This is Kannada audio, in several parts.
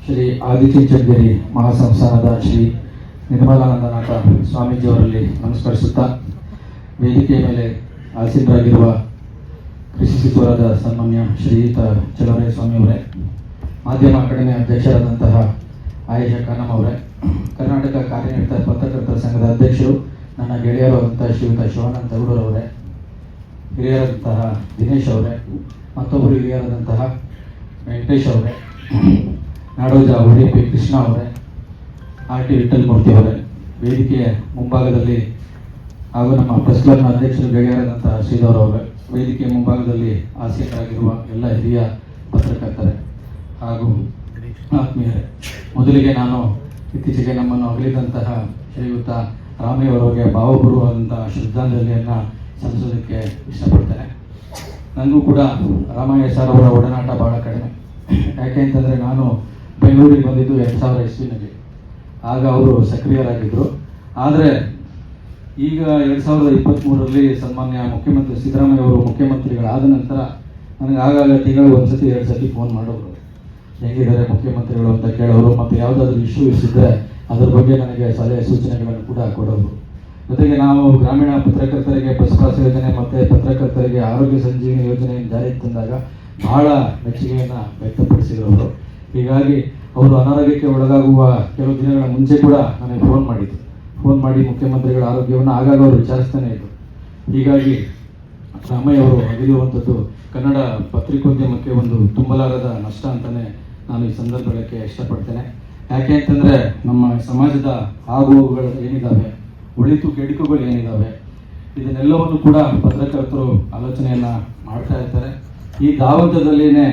ಶ್ರೀ ಆದಿಚುಂಚನಗಿರಿ ಮಹಾಸಂಸ್ಥಾನದ ಶ್ರೀ ನಿರ್ಮಲಾನಂದನಾಥ ಸ್ವಾಮೀಜಿಯವರಲ್ಲಿ ನಮಸ್ಕರಿಸುತ್ತಾ, ವೇದಿಕೆಯ ಮೇಲೆ ಆಸೀನರಾಗಿರುವ ಕೃಷಿ ಸಚಿವರಾದ ಸನ್ಮಾನ್ಯ ಶ್ರೀಯುತ ಚಲುವರಾಯ ಸ್ವಾಮಿಯವರೇ, ಮಾಧ್ಯಮ ಅಕಾಡೆಮಿ ಅಧ್ಯಕ್ಷರಾದಂತಹ ಆಯೇಷಾ ಖಾನಂ ಅವರೇ, ಕರ್ನಾಟಕ ಕಾರ್ಯನಿರತ ಪತ್ರಕರ್ತರ ಸಂಘದ ಅಧ್ಯಕ್ಷರು ನನ್ನ ಗೆಳೆಯರಾದಂತಹ ಶ್ರೀಯುತ ಶಿವಾನಂದ ತಗಡೂರವರೇ, ಹಿರಿಯರಾದಂತಹ ದಿನೇಶ್ ಅವರೇ, ಮತ್ತೊಬ್ಬರು ಹಿರಿಯರಾದಂತಹ ವೆಂಕಟೇಶ್ ಅವರೇ, ನಾಡೋಜ ಉಡುಪಿ ಕೃಷ್ಣ ಅವರೇ, ಆರ್ ಟಿ ವಿಠಲ್ ಮೂರ್ತಿ ಅವರೇ, ವೇದಿಕೆಯ ಮುಂಭಾಗದಲ್ಲಿ ಹಾಗೂ ನಮ್ಮ ಪ್ರೆಸ್ ಕ್ಲಬ್ನ ಅಧ್ಯಕ್ಷರು ಗೆಳೆಯರಾದಂತಹ ಶ್ರೀಧರ್ ಅವರೇ, ವೇದಿಕೆಯ ಮುಂಭಾಗದಲ್ಲಿ ಆಸೀನರಾಗಿರುವ ಎಲ್ಲ ಹಿರಿಯ ಪತ್ರಕರ್ತರೇ ಹಾಗೂ ಆತ್ಮೀಯರೇ, ಮೊದಲಿಗೆ ನಾನು ಇತ್ತೀಚೆಗೆ ನಮ್ಮನ್ನು ಅಗಲಿದಂತಹ ಶ್ರೀಯುತ ರಾಮಯ್ಯವರಿಗೆ ಭಾವಪೂರ್ವವಾದಂತಹ ಶ್ರದ್ಧಾಂಜಲಿಯನ್ನು ಸಲ್ಲಿಸೋದಕ್ಕೆ ಇಷ್ಟಪಡ್ತೇನೆ. ನನಗೂ ಕೂಡ ರಾಮಯ್ಯ ಸರ್ ಅವರ ಒಡನಾಟ ಭಾಳ ಕಡಿಮೆ. ಯಾಕೆ ಅಂತಂದರೆ ನಾನು ಬೆಂಗಳೂರಿಗೆ ಬಂದಿದ್ದು 2000 ಇಸ್ವಿನಲ್ಲಿ. ಆಗ ಅವರು ಸಕ್ರಿಯರಾಗಿದ್ದರು. ಆದರೆ ಈಗ 2023ರಲ್ಲಿ ಸನ್ಮಾನ್ಯ ಮುಖ್ಯಮಂತ್ರಿ ಸಿದ್ದರಾಮಯ್ಯ ಅವರು ಮುಖ್ಯಮಂತ್ರಿಗಳಾದ ನಂತರ ನನಗೆ ಆಗಾಗ ತಿಂಗಳು 1 ಸತಿ 2 ಸತಿ ಫೋನ್ ಮಾಡೋರು, ಹೇಗಿದ್ದಾರೆ ಮುಖ್ಯಮಂತ್ರಿಗಳು ಅಂತ ಕೇಳೋರು, ಮತ್ತು ಯಾವುದಾದ್ರೂ ಇಶ್ಯೂಸ್ ಇದ್ದರೆ ಅದ್ರ ಬಗ್ಗೆ ನನಗೆ ಸಲಹೆ ಸೂಚನೆಗಳನ್ನು ಕೂಡ ಕೊಡೋರು. ಜೊತೆಗೆ ನಾವು ಗ್ರಾಮೀಣ ಪತ್ರಕರ್ತರಿಗೆ ಬಸ್ ಪಾಸ್ ಯೋಜನೆ ಮತ್ತು ಪತ್ರಕರ್ತರಿಗೆ ಆರೋಗ್ಯ ಸಂಜೀವಿನಿ ಯೋಜನೆಯನ್ನು ಜಾರಿಗೆ ತಂದಾಗ ಬಹಳ ಮೆಚ್ಚುಗೆಯನ್ನು ವ್ಯಕ್ತಪಡಿಸಿದರು. ಹೀಗಾಗಿ ಅವರು ಅನಾರೋಗ್ಯಕ್ಕೆ ಒಳಗಾಗುವ ಕೆಲವು ದಿನಗಳ ಮುಂಚೆ ಕೂಡ ನನಗೆ ಫೋನ್ ಮಾಡಿ ಮುಖ್ಯಮಂತ್ರಿಗಳ ಆರೋಗ್ಯವನ್ನು ಆಗಾಗ ಅವರು ವಿಚಾರಿಸ್ತಾನೆ ಇದ್ದರು. ಹೀಗಾಗಿ ರಾಮಯ್ಯ ಅವರು ಅಗಿರುವಂಥದ್ದು ಕನ್ನಡ ಪತ್ರಿಕೋದ್ಯಮಕ್ಕೆ ಒಂದು ತುಂಬಲಾರದ ನಷ್ಟ ಅಂತಲೇ ನಾನು ಈ ಸಂದರ್ಭಕ್ಕೆ ಇಷ್ಟಪಡ್ತೇನೆ. ಯಾಕೆ ಅಂತಂದರೆ ನಮ್ಮ ಸಮಾಜದ ಆಗುಹೋಗುಗಳು ಏನಿದ್ದಾವೆ, ಒಳಿತು ಕೆಡುಕುಗಳು ಏನಿದ್ದಾವೆ, ಇದನ್ನೆಲ್ಲವನ್ನು ಕೂಡ ಪತ್ರಕರ್ತರು ಆಲೋಚನೆಯನ್ನು ಮಾಡ್ತಾ ಇರ್ತಾರೆ. ಈ ಧಾವಂತದಲ್ಲಿನೇ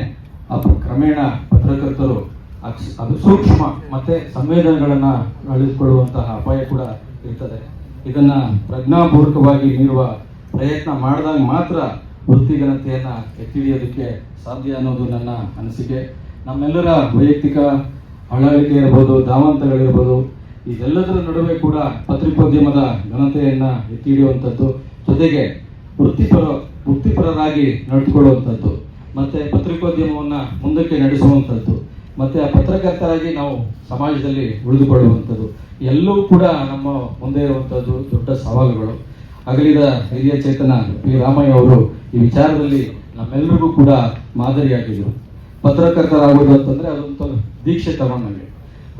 ಕ್ರಮೇಣ ಪತ್ರಕರ್ತರು ಅದು ಸೂಕ್ಷ್ಮ ಮತ್ತು ಸಂವೇದನೆಗಳನ್ನು ಅಳಿಸಿಕೊಳ್ಳುವಂತಹ ಅಪಾಯ ಕೂಡ ಇರ್ತದೆ. ಇದನ್ನು ಪ್ರಜ್ಞಾಪೂರ್ವಕವಾಗಿ ನೀಡುವ ಪ್ರಯತ್ನ ಮಾಡಿದಾಗ ಮಾತ್ರ ವೃತ್ತಿಘನತೆಯನ್ನು ಎತ್ತಿ ಹಿಡಿಯೋದಕ್ಕೆ ಸಾಧ್ಯ ಅನ್ನೋದು ನನ್ನ ಅನಿಸಿಕೆ. ನಮ್ಮೆಲ್ಲರ ವೈಯಕ್ತಿಕ ಅಳವಡಿಕೆ ಇರ್ಬೋದು, ಧಾವಂತಗಳಿರ್ಬೋದು, ಇದೆಲ್ಲದರ ನಡುವೆ ಕೂಡ ಪತ್ರಿಕೋದ್ಯಮದ ಘನತೆಯನ್ನು ಎತ್ತಿ ಹಿಡಿಯುವಂಥದ್ದು, ಜೊತೆಗೆ ವೃತ್ತಿಪರರಾಗಿ ನಡೆದುಕೊಳ್ಳುವಂಥದ್ದು, ಮತ್ತು ಪತ್ರಿಕೋದ್ಯಮವನ್ನು ಮುಂದಕ್ಕೆ ನಡೆಸುವಂಥದ್ದು, ಮತ್ತು ಆ ಪತ್ರಕರ್ತರಾಗಿ ನಾವು ಸಮಾಜದಲ್ಲಿ ಉಳಿದುಕೊಳ್ಳುವಂಥದ್ದು ಎಲ್ಲವೂ ಕೂಡ ನಮ್ಮ ಮುಂದೆ ಇರುವಂಥದ್ದು ದೊಡ್ಡ ಸವಾಲುಗಳು. ಅಗಲಿದ ಹಿರಿಯ ಚೇತನ ಪಿ ರಾಮಯ್ಯ ಅವರು ಈ ವಿಚಾರದಲ್ಲಿ ನಮ್ಮೆಲ್ಲರಿಗೂ ಕೂಡ ಮಾದರಿಯಾಗಿದ್ದರು. ಪತ್ರಕರ್ತರಾಗೋದು ಅಂತಂದರೆ ಅದೊಂದು ದೀಕ್ಷೆ ತಗೊಂಡಂಗೆ.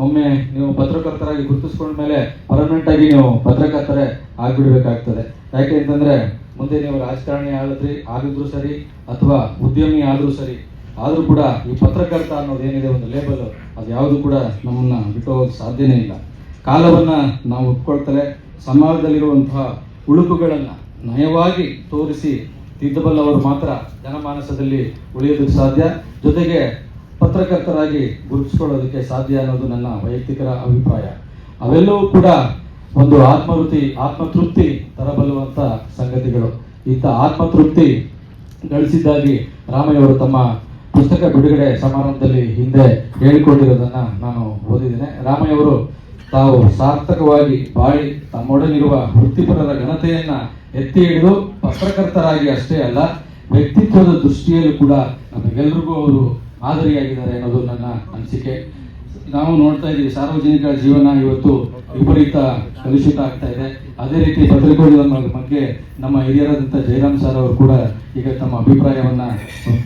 ಒಮ್ಮೆ ನೀವು ಪತ್ರಕರ್ತರಾಗಿ ಗುರುತಿಸ್ಕೊಂಡ ಮೇಲೆ ಪರ್ಮನೆಂಟ್ ಆಗಿ ನೀವು ಪತ್ರಕರ್ತರೇ ಆಗಿಬಿಡ್ಬೇಕಾಗ್ತದೆ. ಯಾಕೆ ಅಂತಂದರೆ ಮುಂದೆ ನೀವು ರಾಜಕಾರಣಿ ಆಗಿದ್ರು ಸರಿ ಅಥವಾ ಉದ್ಯಮಿ ಆದರೂ ಸರಿ, ಆದರೂ ಕೂಡ ಈ ಪತ್ರಕರ್ತ ಅನ್ನೋದೇನಿದೆ ಒಂದು ಲೇಬಲ್, ಅದು ಯಾವುದು ಕೂಡ ನಮ್ಮನ್ನು ಬಿಟ್ಟು ಹೋಗೋಕ್ಕೆ ಸಾಧ್ಯನೇ ಇಲ್ಲ. ಕಾಲವನ್ನು ನಾವು ಒಪ್ಕೊಳ್ತಲೇ ಸಮಾಜದಲ್ಲಿರುವಂತಹ ಉಳುಕುಗಳನ್ನು ನಯವಾಗಿ ತೋರಿಸಿ ತಿದ್ದಬಲ್ಲವರು ಮಾತ್ರ ಜನಮಾನಸದಲ್ಲಿ ಉಳಿಯೋದಕ್ಕೆ ಸಾಧ್ಯ, ಜೊತೆಗೆ ಪತ್ರಕರ್ತರಾಗಿ ಗುರುತಿಸ್ಕೊಳ್ಳೋದಕ್ಕೆ ಸಾಧ್ಯ ಅನ್ನೋದು ನನ್ನ ವೈಯಕ್ತಿಕ ಅಭಿಪ್ರಾಯ. ಅವೆಲ್ಲವೂ ಕೂಡ ಒಂದು ಆತ್ಮತೃಪ್ತಿ ತರಬಲ್ಲುವಂಥ ಸಂಗತಿಗಳು. ಇಂಥ ಆತ್ಮತೃಪ್ತಿ ಗಳಿಸಿದ್ದಾಗಿ ರಾಮಯ್ಯ ಅವರು ತಮ್ಮ ಪುಸ್ತಕ ಬಿಡುಗಡೆ ಸಮಾರಂಭದಲ್ಲಿ ಹಿಂದೆ ಹೇಳಿಕೊಂಡಿರೋದನ್ನು ನಾನು ಓದಿದ್ದೇನೆ. ರಾಮಯ್ಯ ಅವರು ತಾವು ಸಾರ್ಥಕವಾಗಿ ಬಾಳಿ ತಮ್ಮೊಡನಿರುವ ವೃತ್ತಿಪರರ ಘನತೆಯನ್ನು ಎತ್ತಿ ಹಿಡಿದು ಪತ್ರಕರ್ತರಾಗಿ ಅಷ್ಟೇ ಅಲ್ಲ, ವ್ಯಕ್ತಿತ್ವದ ದೃಷ್ಟಿಯಲ್ಲೂ ಕೂಡ ನಮಗೆಲ್ಲರಿಗೂ ಅವರು ಮಾದರಿಯಾಗಿದ್ದಾರೆ ಅನ್ನೋದು ನನ್ನ ಅನಿಸಿಕೆ. ನಾವು ನೋಡ್ತಾ ಇದ್ದೀವಿ, ಸಾರ್ವಜನಿಕ ಜೀವನ ಇವತ್ತು ವಿಪರೀತ ಕಲುಷಿತ ಆಗ್ತಾ ಇದೆ. ಅದೇ ರೀತಿ ಪತ್ರಿಕೋದ್ಯಮದ ಬಗ್ಗೆ ನಮ್ಮ ಹಿರಿಯರಾದಂಥ ಜಯರಾಮ್ ಸರ್ ಅವರು ಕೂಡ ಈಗ ತಮ್ಮ ಅಭಿಪ್ರಾಯವನ್ನು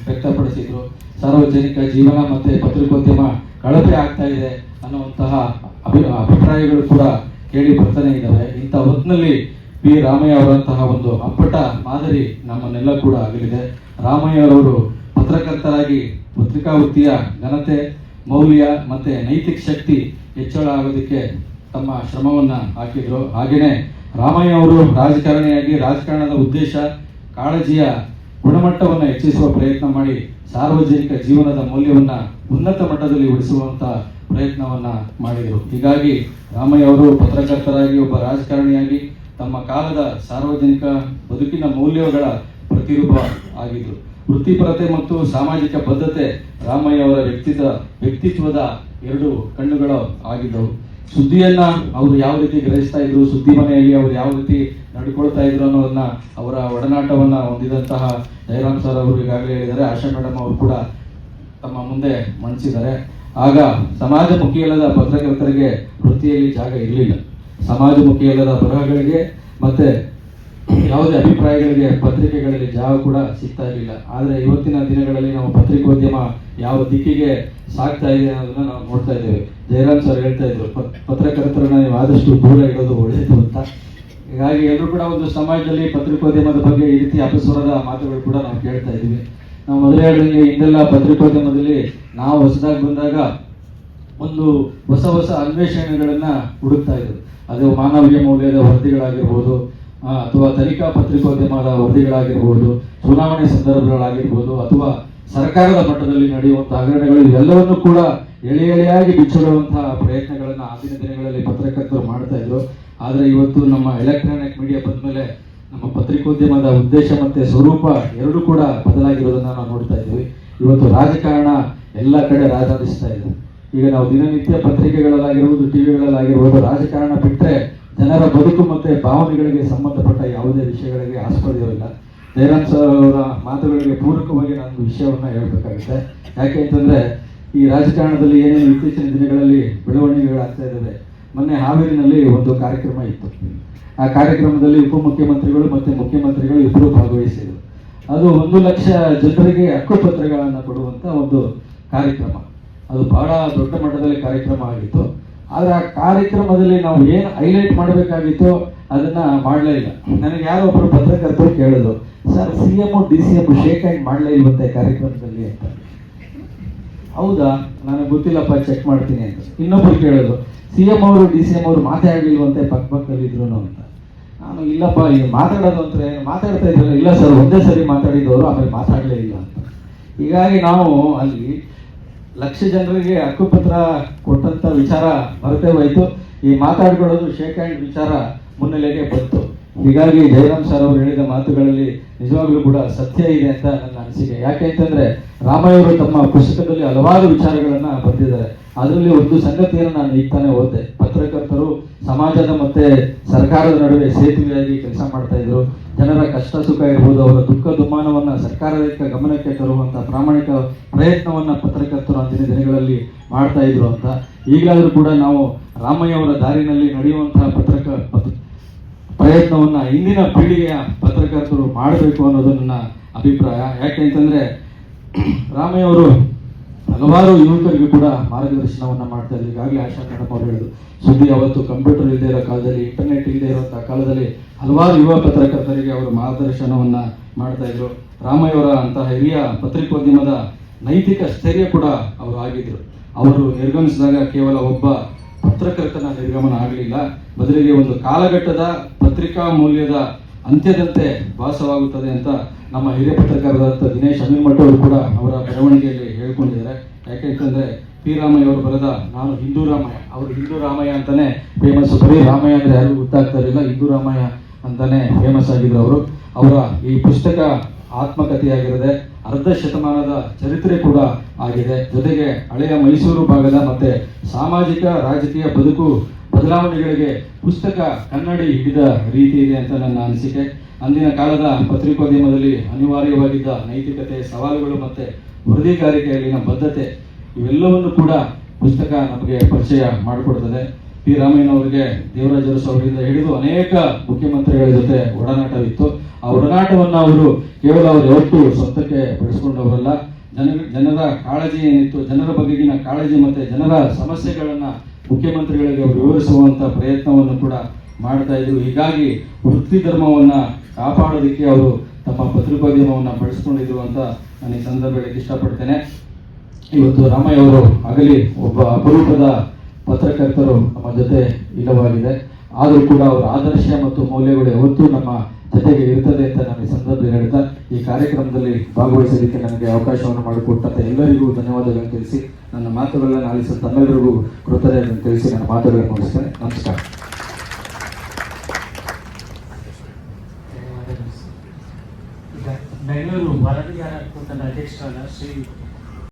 ವ್ಯಕ್ತಪಡಿಸಿದರು. ಸಾರ್ವಜನಿಕ ಜೀವನ ಮತ್ತು ಪತ್ರಿಕೋದ್ಯಮ ಕಳಪೆ ಆಗ್ತಾ ಇದೆ ಅನ್ನುವಂತಹ ಅಭಿಪ್ರಾಯಗಳು ಕೂಡ ಕೇಳಿ ಬರ್ತಾನೆ ಇದ್ದಾವೆ. ಇಂಥ ಹೊತ್ತಿನಲ್ಲಿ ಪಿ ರಾಮಯ್ಯ ಅವರಂತಹ ಒಂದು ಅಪ್ಪಟ ಮಾದರಿ ನಮ್ಮನ್ನೆಲ್ಲ ಕೂಡ ಆಗಲಿದೆ. ರಾಮಯ್ಯ ಅವರು ಪತ್ರಕರ್ತರಾಗಿ ಪತ್ರಿಕಾ ವೃತ್ತಿಯ ಘನತೆ, ಮೌಲ್ಯ ಮತ್ತು ನೈತಿಕ ಶಕ್ತಿ ಹೆಚ್ಚಳ ಆಗೋದಕ್ಕೆ ತಮ್ಮ ಶ್ರಮವನ್ನು ಹಾಕಿದರು. ಹಾಗೆಯೇ ರಾಮಯ್ಯ ಅವರು ರಾಜಕಾರಣಿಯಾಗಿ ರಾಜಕಾರಣದ ಉದ್ದೇಶ, ಕಾಳಜಿಯ ಗುಣಮಟ್ಟವನ್ನು ಹೆಚ್ಚಿಸುವ ಪ್ರಯತ್ನ ಮಾಡಿ ಸಾರ್ವಜನಿಕ ಜೀವನದ ಮೌಲ್ಯವನ್ನು ಉನ್ನತ ಮಟ್ಟದಲ್ಲಿ ಉಳಿಸುವಂಥ ಪ್ರಯತ್ನವನ್ನು ಮಾಡಿದರು. ಹೀಗಾಗಿ ರಾಮಯ್ಯ ಅವರು ಪತ್ರಕರ್ತರಾಗಿ ಒಬ್ಬ ರಾಜಕಾರಣಿಯಾಗಿ ತಮ್ಮ ಕಾಲದ ಸಾರ್ವಜನಿಕ ಬದುಕಿನ ಮೌಲ್ಯಗಳ ಪ್ರತಿರೂಪ ಆಗಿದ್ದರು. ವೃತ್ತಿಪರತೆ ಮತ್ತು ಸಾಮಾಜಿಕ ಬದ್ಧತೆ ರಾಮಯ್ಯ ಅವರ ವ್ಯಕ್ತಿತ್ವದ 2 ಕಣ್ಣುಗಳು ಆಗಿದ್ದವು. ಸುದ್ದಿಯನ್ನು ಅವರು ಯಾವ ರೀತಿ ಗ್ರಹಿಸ್ತಾ ಇದ್ರು, ಸುದ್ದಿ ಮನೆಯಲ್ಲಿ ಅವರು ಯಾವ ರೀತಿ ನಡ್ಕೊಳ್ತಾ ಇದ್ರು ಅನ್ನೋದನ್ನ ಅವರ ಒಡನಾಟವನ್ನು ಹೊಂದಿದಂತಹ ಜಯರಾಮ್ ಸರ್ ಅವರು ಈಗಾಗಲೇ ಹೇಳಿದ್ದಾರೆ. ಆಶಾ ಮೇಡಮ್ ಅವರು ಕೂಡ ತಮ್ಮ ಮುಂದೆ ಮಂಡಿಸಿದ್ದಾರೆ. ಆಗ ಸಮಾಜಮುಖಿಯಲ್ಲದ ಪತ್ರಕರ್ತರಿಗೆ ವೃತ್ತಿಯಲ್ಲಿ ಜಾಗ ಇರಲಿಲ್ಲ. ಸಮಾಜಮುಖಿಯಲ್ಲದ ಬರಹಗಳಿಗೆ ಮತ್ತೆ ಯಾವುದೇ ಅಭಿಪ್ರಾಯಗಳಿಗೆ ಪತ್ರಿಕೆಗಳಲ್ಲಿ ಜಾಗ ಕೂಡ ಸಿಗ್ತಾ ಇರಲಿಲ್ಲ. ಆದರೆ ಇವತ್ತಿನ ದಿನಗಳಲ್ಲಿ ನಾವು ಪತ್ರಿಕೋದ್ಯಮ ಯಾವ ದಿಕ್ಕಿಗೆ ಸಾಗ್ತಾ ಇದೆ ಅನ್ನೋದನ್ನ ನಾವು ನೋಡ್ತಾ ಇದ್ದೇವೆ. ಜಯರಾಮ್ ಸರ್ ಹೇಳ್ತಾ ಇದ್ರು, ಪತ್ರಕರ್ತರನ್ನ ನೀವು ಆದಷ್ಟು ದೂರ ಇಡೋದು ಒಳ್ಳೆಯದು ಅಂತ. ಹೀಗಾಗಿ ಎಲ್ಲರೂ ಕೂಡ ಒಂದು ಸಮಾಜದಲ್ಲಿ ಪತ್ರಿಕೋದ್ಯಮದ ಬಗ್ಗೆ ಈ ರೀತಿ ಅಪಸ್ವರದ ಮಾತುಗಳು ಕೂಡ ನಾವು ಕೇಳ್ತಾ ಇದ್ದೀವಿ. ನಾವು ಮೊದಲೇ ಹೇಳಿದಂಗೆ ಹಿಂದೆಲ್ಲ ಪತ್ರಿಕೋದ್ಯಮದಲ್ಲಿ ನಾವು ಹೊಸದಾಗಿ ಬಂದಾಗ ಒಂದು ಹೊಸ ಹೊಸ ಅನ್ವೇಷಣೆಗಳನ್ನ ಹುಡುಕ್ತಾ ಇದ್ರು. ಅದು ಮಾನವೀಯ ಮೌಲ್ಯದ ವರದಿಗಳಾಗಿರ್ಬೋದು, ಅಥವಾ ತನಿಖಾ ಪತ್ರಿಕೋದ್ಯಮದ ವರದಿಗಳಾಗಿರ್ಬೋದು, ಚುನಾವಣೆ ಸಂದರ್ಭಗಳಾಗಿರ್ಬೋದು, ಅಥವಾ ಸರ್ಕಾರದ ಮಟ್ಟದಲ್ಲಿ ನಡೆಯುವಂತಹ ಹಗರಣಗಳು, ಇವೆಲ್ಲವನ್ನು ಕೂಡ ಎಳೆಯಾಗಿ ಬಿಚ್ಚಿಡುವಂತಹ ಪ್ರಯತ್ನಗಳನ್ನು ಆಗಿನ ದಿನಗಳಲ್ಲಿ ಪತ್ರಕರ್ತರು ಮಾಡ್ತಾ ಇದ್ರು. ಆದರೆ ಇವತ್ತು ನಮ್ಮ ಎಲೆಕ್ಟ್ರಾನಿಕ್ ಮೀಡಿಯಾ ಬಂದ್ಮೇಲೆ ನಮ್ಮ ಪತ್ರಿಕೋದ್ಯಮದ ಉದ್ದೇಶ ಮತ್ತೆ ಸ್ವರೂಪ ಎರಡೂ ಕೂಡ ಬದಲಾಗಿರೋದನ್ನ ನಾವು ನೋಡ್ತಾ ಇದ್ದೀವಿ. ಇವತ್ತು ರಾಜಕಾರಣ ಎಲ್ಲ ಕಡೆ ರಾಜಾಡಿಸ್ತಾ ಇದೆ. ಈಗ ನಾವು ದಿನನಿತ್ಯ ಪತ್ರಿಕೆಗಳಲ್ಲಾಗಿರ್ಬೋದು, ಟಿವಿಗಳಲ್ಲಾಗಿರ್ಬೋದು, ರಾಜಕಾರಣ ಬಿಟ್ಟರೆ ಜನರ ಬದುಕು ಮತ್ತೆ ಭಾವನೆಗಳಿಗೆ ಸಂಬಂಧಪಟ್ಟ ಯಾವುದೇ ವಿಷಯಗಳಿಗೆ ಆಸ್ಪದವಿಲ್ಲ. ಜಯರಾಮ್ ಸರ್ ಅವರ ಮಾತುಗಳಿಗೆ ಪೂರಕವಾಗಿ ನಾನು ವಿಷಯವನ್ನ ಹೇಳ್ಬೇಕಾಗುತ್ತೆ. ಯಾಕೆ ಅಂತಂದ್ರೆ ಈ ರಾಜಕಾರಣದಲ್ಲಿ ಏನೇನು ಇತ್ತೀಚಿನ ದಿನಗಳಲ್ಲಿ ಬೆಳವಣಿಗೆಗಳಾಗ್ತಾ ಇದ್ದಾವೆ. ಮೊನ್ನೆ ಹಾವೇರಿನಲ್ಲಿ ಒಂದು ಕಾರ್ಯಕ್ರಮ ಇತ್ತು. ಆ ಕಾರ್ಯಕ್ರಮದಲ್ಲಿ ಉಪಮುಖ್ಯಮಂತ್ರಿಗಳು ಮತ್ತೆ ಮುಖ್ಯಮಂತ್ರಿಗಳು ಇಬ್ಬರು ಭಾಗವಹಿಸಿದರು. ಅದು 1 ಲಕ್ಷ ಜನರಿಗೆ ಹಕ್ಕುಪತ್ರಗಳನ್ನು ಕೊಡುವಂತ ಒಂದು ಕಾರ್ಯಕ್ರಮ. ಅದು ಬಹಳ ದೊಡ್ಡ ಮಟ್ಟದಲ್ಲಿ ಕಾರ್ಯಕ್ರಮ ಆಗಿತ್ತು. ಆದ್ರೆ ಆ ಕಾರ್ಯಕ್ರಮದಲ್ಲಿ ನಾವು ಏನು ಹೈಲೈಟ್ ಮಾಡಬೇಕಾಗಿತ್ತು ಅದನ್ನ ಮಾಡಲೇ ಇಲ್ಲ. ನನಗೆ ಯಾರೋ ಒಬ್ಬರು ಪತ್ರಕರ್ತರು ಕೇಳಿದ್ರು, sir CM DCM shake hand ಮಾಡಲೇ ಇಲ್ವಂತೆ ಕಾರ್ಯಕ್ರಮದಲ್ಲಿ ಅಂತ. ಹೌದಾ, ನನಗೆ ಗೊತ್ತಿಲ್ಲಪ್ಪ, ಚೆಕ್ ಮಾಡ್ತೀನಿ ಅಂತ. ಇನ್ನೊಬ್ರು ಕೇಳಿದ್ರು, CM ಅವರು DCM ಅವರು ಮಾತಾಡಲಿಲ್ವಂತೆ ಪಕ್ಕದಲ್ಲಿ ಇದ್ರು ಅಂತ. ನಾನು ಇಲ್ಲಪ್ಪ, ಈಗ ಮಾತಾಡೋದು ಅಂದ್ರೆ ಮಾತಾಡ್ತಾ ಇದ್ರಲ್ಲ. ಇಲ್ಲ ಸರ್, ಒಂದೇ ಸರಿ ಮಾತಾಡಿದವರು ಆಮೇಲೆ ಮಾತಾಡಲೇ ಇಲ್ಲ ಅಂತ. ಹೀಗಾಗಿ ನಾವು ಅಲ್ಲಿ ಲಕ್ಷ ಜನರಿಗೆ ಹಕ್ಕುಪತ್ರ ಕೊಟ್ಟಂತ ವಿಚಾರ ಮರೆತೇ ಹೋಯ್ತು. ಈ ಮಾತಾಡ್ಕೊಳ್ಳೋದು ಶೇಕ್ ಹ್ಯಾಂಡ್ ವಿಚಾರ ಮುನ್ನೆಲೆಗೆ ಬಂತು. ಹೀಗಾಗಿ ಜಯರಾಮ್ ಸರ್ ಅವರು ಹೇಳಿದ ಮಾತುಗಳಲ್ಲಿ ನಿಜವಾಗ್ಲೂ ಕೂಡ ಸತ್ಯ ಇದೆ ಅಂತ ನನ್ನ ಅನಿಸಿಕೆ. ಯಾಕೆ ಅಂತಂದ್ರೆ ರಾಮಯ್ಯವರು ತಮ್ಮ ಪುಸ್ತಕದಲ್ಲಿ ಹಲವಾರು ವಿಚಾರಗಳನ್ನ ಬರೆದಿದ್ದಾರೆ. ಅದರಲ್ಲಿ ಒಂದು ಸಂಗತಿಯನ್ನು ನಾನು ಈಗ ತಾನೇ ಓದಿದೆ. ಪತ್ರಕರ್ತರು ಸಮಾಜದ ಮತ್ತೆ ಸರ್ಕಾರದ ನಡುವೆ ಸೇತುವೆಯಾಗಿ ಕೆಲಸ ಮಾಡ್ತಾ ಇದ್ರು. ಜನರ ಕಷ್ಟ ಸುಖ ಇರ್ಬೋದು, ಅವರ ದುಃಖ ದುಮ್ಮಾನವನ್ನ ಸರ್ಕಾರದ ಗಮನಕ್ಕೆ ತರುವಂತ ಪ್ರಾಮಾಣಿಕ ಪ್ರಯತ್ನವನ್ನ ಪತ್ರಕರ್ತರು ಅಂದಿನ ದಿನಗಳಲ್ಲಿ ಮಾಡ್ತಾ ಇದ್ರು ಅಂತ. ಈಗಲಾದ್ರೂ ಕೂಡ ನಾವು ರಾಮಯ್ಯ ಅವರ ದಾರಿನಲ್ಲಿ ನಡೆಯುವಂತಹ ಪ್ರಯತ್ನವನ್ನ ಇಂದಿನ ಪೀಳಿಗೆಯ ಪತ್ರಕರ್ತರು ಮಾಡಬೇಕು ಅನ್ನೋದು ನನ್ನ ಅಭಿಪ್ರಾಯ. ಯಾಕೆ ಅಂತಂದ್ರೆ ರಾಮಯ್ಯ ಅವರು ಹಲವಾರು ಯುವಕರಿಗೂ ಕೂಡ ಮಾರ್ಗದರ್ಶನವನ್ನ ಮಾಡ್ತಾ ಇದ್ರು. ಈಗಾಗಲೇ ಆಶಾ ಮೇಡಮ್ ಅವರು ಹೇಳಿದ್ರು, ಸುದ್ದಿ ಅವತ್ತು ಕಂಪ್ಯೂಟರ್ ಇಲ್ಲದೆ ಇರೋ ಕಾಲದಲ್ಲಿ, ಇಂಟರ್ನೆಟ್ ಇಲ್ಲದೆ ಇರುವಂತಹ ಕಾಲದಲ್ಲಿ ಹಲವಾರು ಯುವ ಪತ್ರಕರ್ತರಿಗೆ ಅವರು ಮಾರ್ಗದರ್ಶನವನ್ನ ಮಾಡ್ತಾ ಇದ್ರು. ರಾಮಯ್ಯವರ ಅಂತಹ ಹಿರಿಯ ಪತ್ರಿಕೋದ್ಯಮದ ನೈತಿಕ ಸ್ಥೈರ್ಯ ಕೂಡ ಅವರು ಆಗಿದ್ರು. ಅವರು ನಿರ್ಗಮಿಸಿದಾಗ ಕೇವಲ ಒಬ್ಬ ಪತ್ರಕರ್ತನ ನಿರ್ಗಮನ ಆಗಲಿಲ್ಲ, ಬದಲಿಗೆ ಒಂದು ಕಾಲಘಟ್ಟದ ಪತ್ರಿಕಾ ಮೌಲ್ಯದ ಅಂತ್ಯದಂತೆ ಭಾಸವಾಗುತ್ತದೆ ಅಂತ ನಮ್ಮ ಹಿರಿಯ ಪತ್ರಕರ್ತರಾದ ದಿನೇಶ್ ಅಮೀನ್ಮಠ್ ಅವರು ಕೂಡ ಅವರ ಬರವಣಿಗೆಯಲ್ಲಿ ಹೇಳ್ಕೊಂಡಿದ್ದಾರೆ. ಯಾಕೆಂತಂದ್ರೆ ಪಿ ರಾಮಯ್ಯ ಅವರು ಬರೆದ ನಾನು ಹಿಂದೂ ರಾಮಯ್ಯ, ಅವರು ಹಿಂದೂ ರಾಮಯ್ಯ ಅಂತಾನೆ ಫೇಮಸ್. ಬರೀ ರಾಮಯ್ಯ ಅಂದ್ರೆ ಯಾರಿಗೂ ಗೊತ್ತಾಗ್ತಾ ಇರಲಿಲ್ಲ, ಹಿಂದೂ ರಾಮಯ್ಯ ಅಂತಾನೆ ಫೇಮಸ್ ಆಗಿದ್ರು ಅವರು. ಅವರ ಈ ಪುಸ್ತಕ ಆತ್ಮಕಥೆಯಾಗಿರದೆ ಅರ್ಧ ಶತಮಾನದ ಚರಿತ್ರೆ ಕೂಡ ಆಗಿದೆ. ಜೊತೆಗೆ ಹಳೆಯ ಮೈಸೂರು ಭಾಗದ ಮತ್ತೆ ಸಾಮಾಜಿಕ ರಾಜಕೀಯ ಬದುಕು ಬದಲಾವಣೆಗಳಿಗೆ ಪುಸ್ತಕ ಕನ್ನಡಿ ಹಿಡಿದ ರೀತಿ ಇದೆ ಅಂತ ನನ್ನ ಅನಿಸಿಕೆ. ಅಂದಿನ ಕಾಲದ ಪತ್ರಿಕೋದ್ಯಮದಲ್ಲಿ ಅನಿವಾರ್ಯವಾಗಿದ್ದ ನೈತಿಕತೆ, ಸವಾಲುಗಳು ಮತ್ತೆ ವರದಿಗಾರಿಕೆಯಲ್ಲಿನ ಬದ್ಧತೆ, ಇವೆಲ್ಲವನ್ನು ಕೂಡ ಪುಸ್ತಕ ನಮಗೆ ಪರಿಚಯ ಮಾಡಿಕೊಡ್ತದೆ. ಪಿ ರಾಮಯ್ಯನವರಿಗೆ ದೇವರಾಜ ಅರಸು ಅವರಿಂದ ಹಿಡಿದು ಅನೇಕ ಮುಖ್ಯಮಂತ್ರಿಗಳ ಜೊತೆ ಒಡನಾಟವಿತ್ತು. ಆ ಒಡನಾಟವನ್ನು ಅವರು ಕೇವಲ ಅವರು ಯಾವತ್ತೂ ಸ್ವಂತಕ್ಕೆ ಪಡಿಸ್ಕೊಂಡವರಲ್ಲ. ಜನರ ಕಾಳಜಿ ಏನಿತ್ತು, ಜನರ ಬಗೆಗಿನ ಕಾಳಜಿ ಮತ್ತೆ ಜನರ ಸಮಸ್ಯೆಗಳನ್ನ ಮುಖ್ಯಮಂತ್ರಿಗಳಿಗೆ ಅವರು ವಿವರಿಸುವಂತ ಪ್ರಯತ್ನವನ್ನು ಕೂಡ ಮಾಡ್ತಾ ಇದ್ರು. ಹೀಗಾಗಿ ವೃತ್ತಿ ಧರ್ಮವನ್ನ ಕಾಪಾಡೋದಕ್ಕೆ ಅವರು ತಮ್ಮ ಪತ್ರಿಕೋದ್ಯಮವನ್ನ ಬಳಸ್ಕೊಂಡಿದ್ರು ಅಂತ ನಾನು ಈ ಸಂದರ್ಭದಲ್ಲಿ ಇಷ್ಟಪಡ್ತೇನೆ. ಇವತ್ತು ರಾಮಯ್ಯ ಅವರು ಆಗಲಿ ಒಬ್ಬ ಅಪರೂಪದ ಪತ್ರಕರ್ತರು ನಮ್ಮ ಜೊತೆ ಇಲ್ಲವಾಗಿದೆ. ಆದರೂ ಕೂಡ ಅವರ ಆದರ್ಶ ಮತ್ತು ಮೌಲ್ಯಗಳು ಯಾವತ್ತೂ ನಮ್ಮ ಜೊತೆಗೆ ಇರ್ತದೆ ಅಂತ ನಾನು ಈ ಸಂದರ್ಭದಲ್ಲಿ ಹೇಳ್ತಾ, ಈ ಕಾರ್ಯಕ್ರಮದಲ್ಲಿ ಭಾಗವಹಿಸಲಿಕ್ಕೆ ನನಗೆ ಅವಕಾಶವನ್ನು ಮಾಡಿಕೊಟ್ಟಂತ ಎಲ್ಲರಿಗೂ ಧನ್ಯವಾದಗಳನ್ನು ತಿಳಿಸಿ, ನನ್ನ ಮಾತುಗಳನ್ನು ಆಲಿಸಿದ ತಮ್ಮೆಲ್ಲರಿಗೂ ಕೃತಜ್ಞತೆಯನ್ನು ತಿಳಿಸಿ ನನ್ನ ಮಾತುಗಳನ್ನು ಮುಗಿಸ್ತೇನೆ. ನಮಸ್ಕಾರ. ಬೆಂಗಳೂರು ವರದಿಗಾರ ಕೂಟದ ಅಧ್ಯಕ್ಷರಾದ ಶ್ರೀ